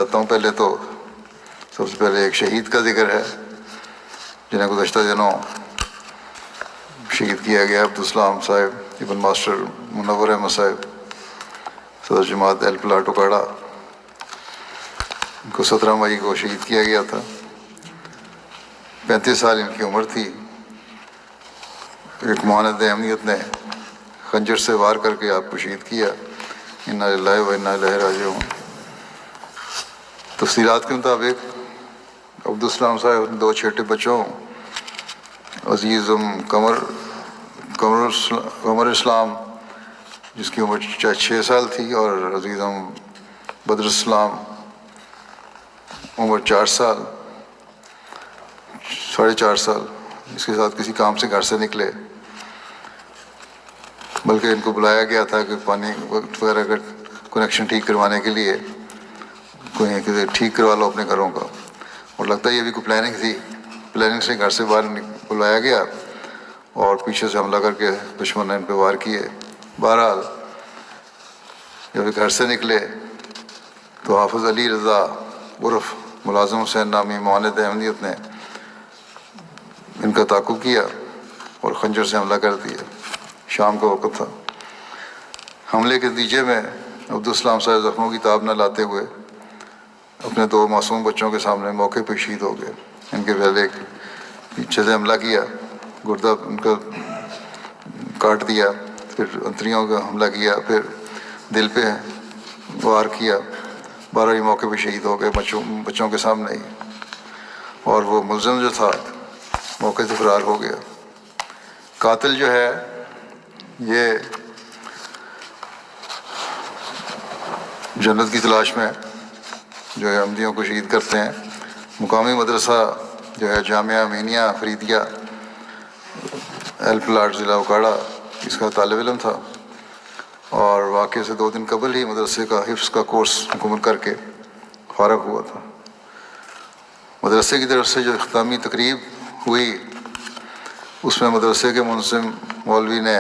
کرتا ہوں۔ پہلے تو سب سے پہلے ایک شہید کا ذکر ہے جنہیں گزشتہ دنوں شہید کیا گیا، عبدالسلام صاحب ابن ماسٹر منور احمد صاحب، صدر جماعت ایل پلاٹ اکاڑا۔ ان کو 17 مئی کو شہید کیا گیا تھا۔ 35 سال ان کی عمر تھی۔ ایک معاند اہمیت نے خنجر سے وار کر کے آپ کو شہید کیا۔ انا للہ و انا الیہ راجعون۔ تفصیلات کے مطابق عبدالسلام صاحب اپنے 2 چھوٹے بچوں عزیز قمر اسلام جس کی عمر 6 سال تھی، اور عزیزم بدر اسلام عمر 4 سال 4.5 سال، اس کے ساتھ کسی کام سے گھر سے نکلے، بلکہ ان کو بلایا گیا تھا کہ پانی وغیرہ کا کنیکشن ٹھیک کروانے کے لیے کوئی ٹھیک کروا لو اپنے گھروں کا، اور لگتا ہے یہ بھی کوئی پلاننگ تھی۔ پلاننگ سے گھر سے باہر بلایا گیا اور پیچھے سے حملہ کر کے دشمن نے ان پہ وار کیے۔ بہرحال جب یہ گھر سے نکلے تو حافظ علی رضا عرف ملازم حسین نامی معاند احمدیت نے ان کا تعاقب کیا اور خنجر سے حملہ کر دیا۔ شام کا وقت تھا۔ حملے کے نتیجے میں عبدالسلام صاحب زخموں کی تاب نہ لاتے ہوئے اپنے 2 معصوم بچوں کے سامنے موقع پہ شہید ہو گئے۔ ان کے پہلے پیچھے سے حملہ کیا، گردہ ان کا کاٹ دیا، پھر انتڑیوں کا حملہ کیا، پھر دل پہ وار کیا۔ 12 موقع پہ شہید ہو گئے بچوں کے سامنے ہی، اور وہ ملزم جو تھا موقع سے فرار ہو گیا۔ قاتل جو ہے یہ جنت کی تلاش میں جو ہے احمدیوں کو شہید کرتے ہیں۔ مقامی مدرسہ جو ہے جامعہ امینیہ فریدیہ ایل پلاٹ ضلع اکاڑا، اس کا طالب علم تھا، اور واقعے سے 2 دن قبل ہی مدرسے کا حفظ کا کورس مکمل کر کے فارغ ہوا تھا۔ مدرسے کی طرف سے جو اختتامی تقریب ہوئی اس میں مدرسے کے منظم مولوی نے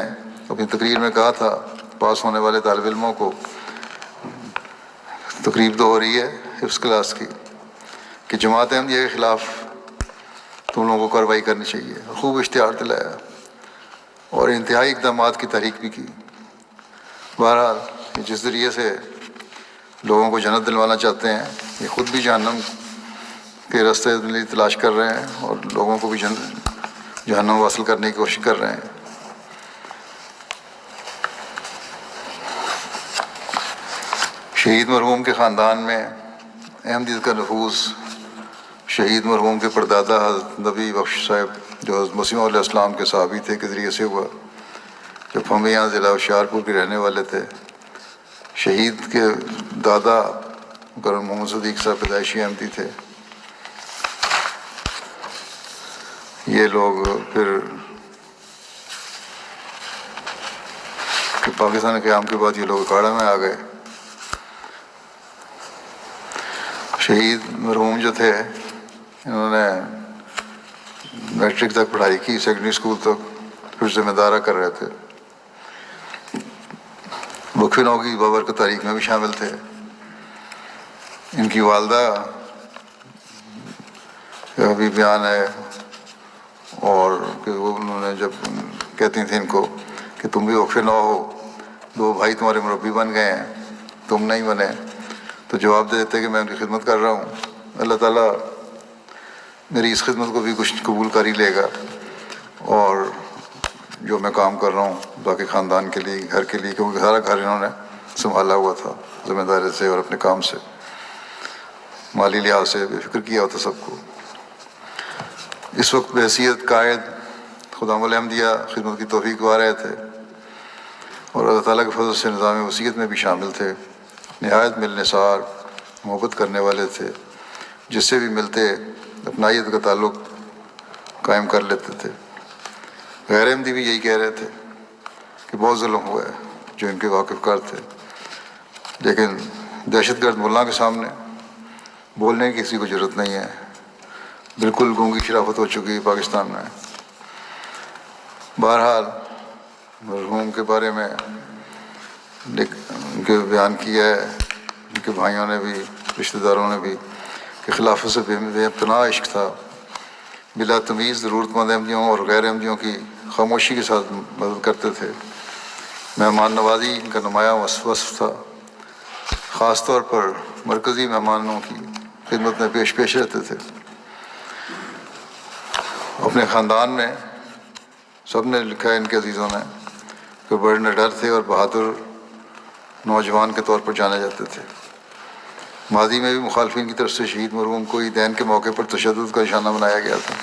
اپنی تقریر میں کہا تھا پاس ہونے والے طالب علموں کو، تقریب تو ہو رہی ہے حفظ کلاس کی، کہ جماعت احمدیہ کے خلاف تم لوگوں کو کارروائی کرنی چاہیے۔ خوب اشتہار دلایا اور انتہائی اقدامات کی تحریک بھی کی۔ بہرحال جس ذریعے سے لوگوں کو جنت دلوانا چاہتے ہیں، یہ خود بھی جہنم کے راستے تلاش کر رہے ہیں اور لوگوں کو بھی جہنم واصل کرنے کی کوشش کر رہے ہیں۔ شہید مرحوم کے خاندان میں احمدیت کا نفوذ شہید مرحوم کے پردادا حضرت نبی بخش صاحب جو حضرت مسیح علیہ السلام کے صحابی تھے کے ذریعے سے ہوا، جب ہم یہاں ضلع ہوشیارپور کے رہنے والے تھے۔ شہید کے دادا مکرم محمد صدیق صاحب پیدائشی احمدی تھے۔ یہ لوگ پھر پاکستان قیام کے بعد یہ لوگ اکاڑا میں آ گئے۔ شہید مرحوم جو تھے انہوں نے میٹرک تک پڑھائی کی، سیکنڈری اسکول تک، پھر ذمہ دارہ کر رہے تھے۔ وقف نو کی بابرکت تاریخ میں بھی شامل تھے۔ ان کی والدہ کا بھی بیان ہے، اور کہ وہ انہوں نے جب کہتی تھیں ان کو کہ تم بھی وقف نو ہو، 2 بھائی تمہارے مربی بن گئے ہیں، تم نہیں بنے، تو جواب دے دیتے کہ میں ان کی خدمت کر رہا ہوں، اللہ تعالیٰ میری اس خدمت کو بھی کچھ قبول کر ہی لے گا، اور جو میں کام کر رہا ہوں باقی خاندان کے لیے، گھر کے لیے، کیونکہ سارا گھر انہوں نے سنبھالا ہوا تھا ذمہ داری سے اور اپنے کام سے، مالی لحاظ سے بے فکر کیا ہوتا سب کو۔ اس وقت بحیثیت قائد خدام الاحمدیہ خدمت کی توفیق پا رہے تھے، اور اللہ تعالیٰ کے فضل سے نظام وصیت میں بھی شامل تھے۔ نہایت ملنسار، محبت کرنے والے تھے، جس سے بھی ملتے اپنائیت کا تعلق قائم کر لیتے تھے۔ غیر احمدی بھی یہی کہہ رہے تھے کہ بہت ظلم ہوا ہے، جو ان کے واقف کار تھے، لیکن دہشت گرد ملا کے سامنے بولنے کی کسی کو ضرورت نہیں ہے۔ بالکل گونگی شرافت ہو چکی ہے پاکستان میں۔ بہرحال مرحوم کے بارے میں ان کے بیان کیا ہے، ان کے بھائیوں نے بھی رشتہ داروں نے بھی کہ خلافت سے بے پناہ عشق تھا، بلا تمیز ضرورت مند احمدیوں اور غیر احمدیوں کی خاموشی کے ساتھ مدد کرتے تھے۔ مہمان نوازی ان کا نمایاں وصف تھا، خاص طور پر مرکزی مہمانوں کی خدمت میں پیش رہتے تھے۔ اپنے خاندان میں سب نے لکھا ہے ان کے عزیزوں نے کہ بڑے نڈر تھے اور بہادر نوجوان کے طور پر جانے جاتے تھے۔ ماضی میں بھی مخالفین کی طرف سے شہید مرحوم کو عیدین کے موقع پر تشدد کا نشانہ بنایا گیا تھا۔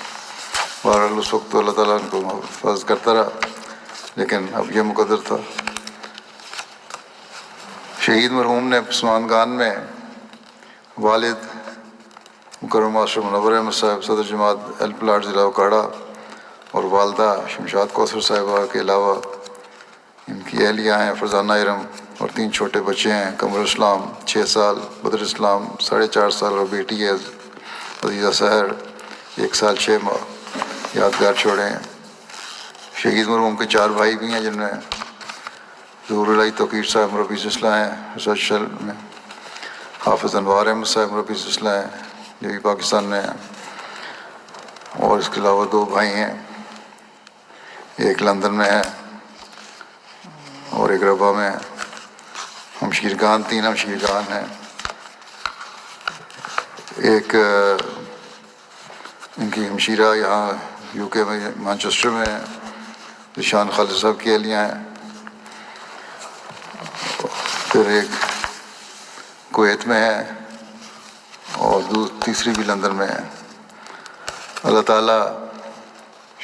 بہرحال اس وقت تو اللہ تعالیٰ ان کو محفوظ کرتا رہا، لیکن اب یہ مقدر تھا۔ شہید مرحوم نے پسماندگان میں والد مکرم ماسٹر منور احمد صاحب صدر جماعت ایل پلاٹ ضلع اکاڑہ اور والدہ شمشاد کوثر صاحبہ کے علاوہ ان کی اہلیہ ہیں فرزانہ ارم اور 3 چھوٹے بچے ہیں، قمر اسلام 6 سال، بدر اسلام 4.5 سال اور بیٹی ہے عزیزہ سحر 1 سال 6 ماہ، یادگار چھوڑے ہیں۔ شہید مرحوم کے 4 بھائی بھی ہیں، جن میں ظہور الہی توقیر صاحب مربی سلسلہ ہیں ریسرچ شیل میں، حافظ انوار احمد صاحب مربی سلسلہ ہیں جو بھی پاکستان میں ہیں، اور اس کے علاوہ 2 بھائی ہیں، ایک لندن میں ہے اور ایک ربا میں ہے۔ ہمشیرگان 3 ہمشیرگان ہیں، ایک ان کی ہمشیرہ یہاں یو کے میں مانچسٹر میں ہے، ذیشان خالد صاحب کی اہلیہ ہیں، پھر ایک کویت میں ہے اور تیسری بھی لندن میں ہے۔ اللہ تعالیٰ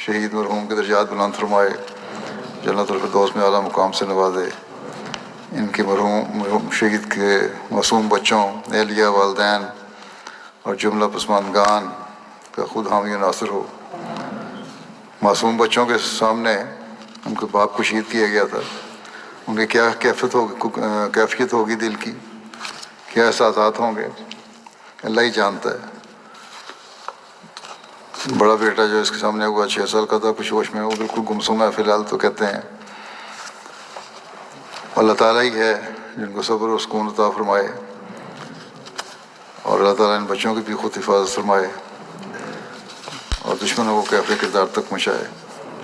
شہید مرحوم کے درجات بلند فرمائے، جنت الفردوس میں اعلیٰ مقام سے نوازے۔ ان کے مرحوم شہید کے معصوم بچوں، اہلیہ، والدین اور جملہ پسماندگان کا خود حامی و ناصر ہو۔ معصوم بچوں کے سامنے ان کے باپ کو شہید کیا گیا تھا، ان کی کیا کیفیت ہوگی دل کی، کیا احساسات ہوں گے، اللہ ہی جانتا ہے۔ بڑا بیٹا جو اس کے سامنے ہوا 6 سال کا تھا، کچھ ہوش میں، وہ بالکل گمسم ہے فی الحال تو کہتے ہیں۔ اللہ تعالیٰ ہی ہے جن کو صبر و سکون عطا فرمائے، اور اللہ تعالیٰ ان بچوں کی بھی خود حفاظت فرمائے اور دشمنوں کو کیفر کردار تک پہنچائے۔